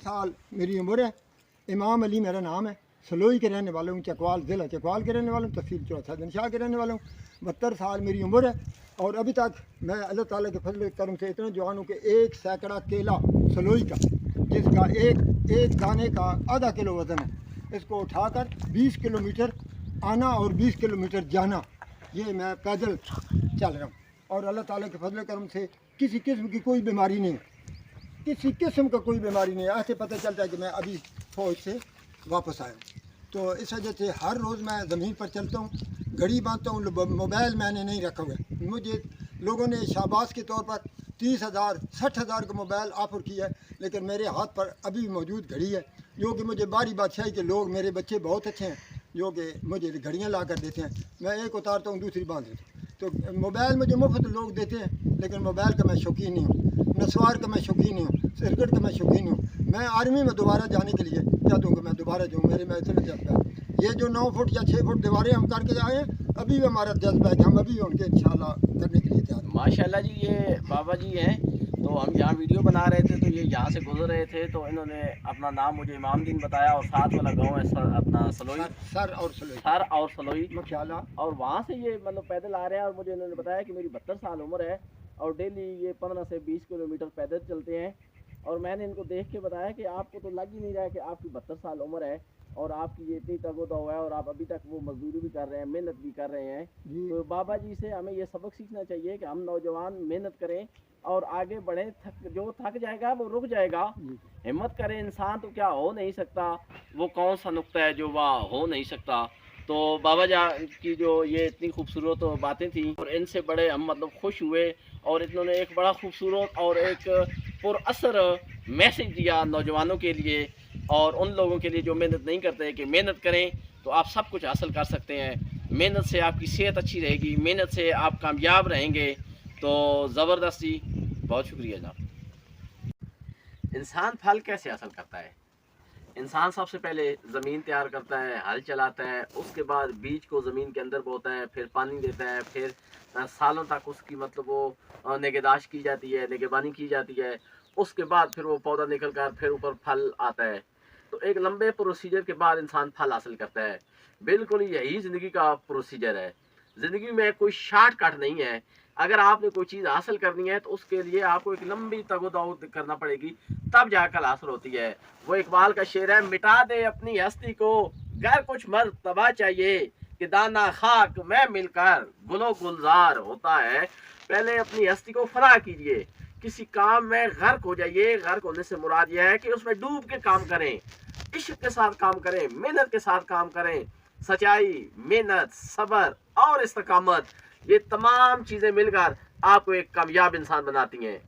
साल मेरी उम्र है। इमाम अली मेरा नाम है। सलोई के रहने वाला हूँ, चकवाल ज़िला चकवाल के रहने वाला हूँ, तहसील चौथा दिनशाह के रहने वाला हूँ। 72 साल मेरी उम्र है और अभी तक मैं अल्लाह ताला के फजल करम से इतना जवान हूँ कि 1 सैकड़ा केला सलोई का, जिसका एक दाने का आधा किलो वज़न है, इसको उठाकर 20 किलोमीटर आना और 20 किलोमीटर जाना, ये मैं पैदल चल रहा हूँ। और अल्लाह ताला के फजल करम से किसी किस्म की कोई बीमारी नहीं है, किसी किस्म का कोई बीमारी नहीं है। ऐसे पता चलता है कि मैं अभी फौज से वापस आया हूँ। तो इस वजह से हर रोज़ मैं ज़मीन पर चलता हूँ, घड़ी बांधता हूँ, मोबाइल मैंने नहीं रखा हुआ है। मुझे लोगों ने शाबाश के तौर पर 30,000 60,000 का मोबाइल ऑफ़र किया है, लेकिन मेरे हाथ पर अभी मौजूद घड़ी है, जो कि मुझे बारी बादशाही के लोग, मेरे बच्चे बहुत अच्छे हैं, जो कि मुझे घड़ियाँ ला कर देते हैं। मैं एक उतारता हूँ, दूसरी बांध देता हूँ। तो मोबाइल मुझे मुफ्त लोग देते हैं, लेकिन मोबाइल का मैं शौकीन नहीं हूँ, नस्वार का मैं शौकीन नहीं हूँ, सिगरेट का मैं शौकीन हूँ। मैं आर्मी में दोबारा जाने के लिए चाहता हूँ कि मैं दोबारा जाऊँ, मेरे में इतना जज्बा है। ये जो 9 फुट या 6 फुट दीवारें हम करके आए हैं, अभी भी हमारा जज्बा है कि हम अभी उनके इंशाल्लाह करने के लिए तैयार हैं। माशाल्लाह जी, ये बाबा जी हैं। तो हम यहाँ वीडियो बना रहे थे, तो ये यहाँ से गुजर रहे थे, तो इन्होंने अपना नाम मुझे इमाम दीन बताया और साथ वाला गांव है अपना सलोई, सर और सलोई मख्याला। और वहाँ से ये मतलब पैदल आ रहे हैं और मुझे इन्होंने बताया कि मेरी 72 साल उम्र है और डेली ये 15 से 20 किलोमीटर पैदल चलते हैं। और मैंने इनको देख के बताया कि आपको तो लग ही नहीं रहा है कि आपकी 72 साल उम्र है और आपकी ये इतनी तगोदो है और आप अभी तक वो मजदूरी भी कर रहे हैं, मेहनत भी कर रहे हैं। तो बाबा जी से हमें ये सबक सीखना चाहिए कि हम नौजवान मेहनत करें और आगे बढ़ें। जो थक जाएगा वो रुक जाएगा, हिम्मत करे इंसान, तो क्या हो नहीं सकता, वो कौन सा नुक्ता है जो वह हो नहीं सकता। तो बाबा जान की जो ये इतनी खूबसूरत बातें थी और इनसे बड़े हम मतलब खुश हुए और इन्होंने एक बड़ा खूबसूरत और एक पुरअसर मैसेज दिया नौजवानों के लिए और उन लोगों के लिए जो मेहनत नहीं करते कि मेहनत करें तो आप सब कुछ हासिल कर सकते हैं। मेहनत से आपकी सेहत अच्छी रहेगी, मेहनत से आप कामयाब रहेंगे। तो ज़बरदस्ती, बहुत शुक्रिया जनाब। इंसान फल कैसे हासिल करता है? इंसान सबसे पहले ज़मीन तैयार करता है, हल चलाता है, उसके बाद बीज को ज़मीन के अंदर बोता है, फिर पानी देता है, फिर सालों तक उसकी मतलब वो निगहदाश्त की जाती है, निगहबानी की जाती है। उसके बाद फिर वो पौधा निकल कर फिर ऊपर फल आता है। तो एक लंबे प्रोसीजर के बाद इंसान फल हासिल करता है। बिल्कुल यही ज़िंदगी का प्रोसीजर है। ज़िंदगी में कोई शॉर्टकट नहीं है। अगर आपने कोई चीज़ हासिल करनी है तो उसके लिए आपको एक लंबी तगोदाव करना पड़ेगी, तब जाकर हासिल होती है। वो इकबाल का शेर है, मिटा दे अपनी हस्ती को गर कुछ मर्तबा चाहिए कि दाना खाक में मिलकर गुलो गुलजार होता है। पहले अपनी हस्ती को फना कीजिए, किसी काम में गर्क हो जाइए। गर्क होने से मुराद यह है कि उसमें डूब के काम करें, इश्क के साथ काम करें, मेहनत के साथ काम करें। सच्चाई, मेहनत, सब्र और इस्तकामत, ये तमाम चीज़ें मिलकर आपको एक कामयाब इंसान बनाती हैं।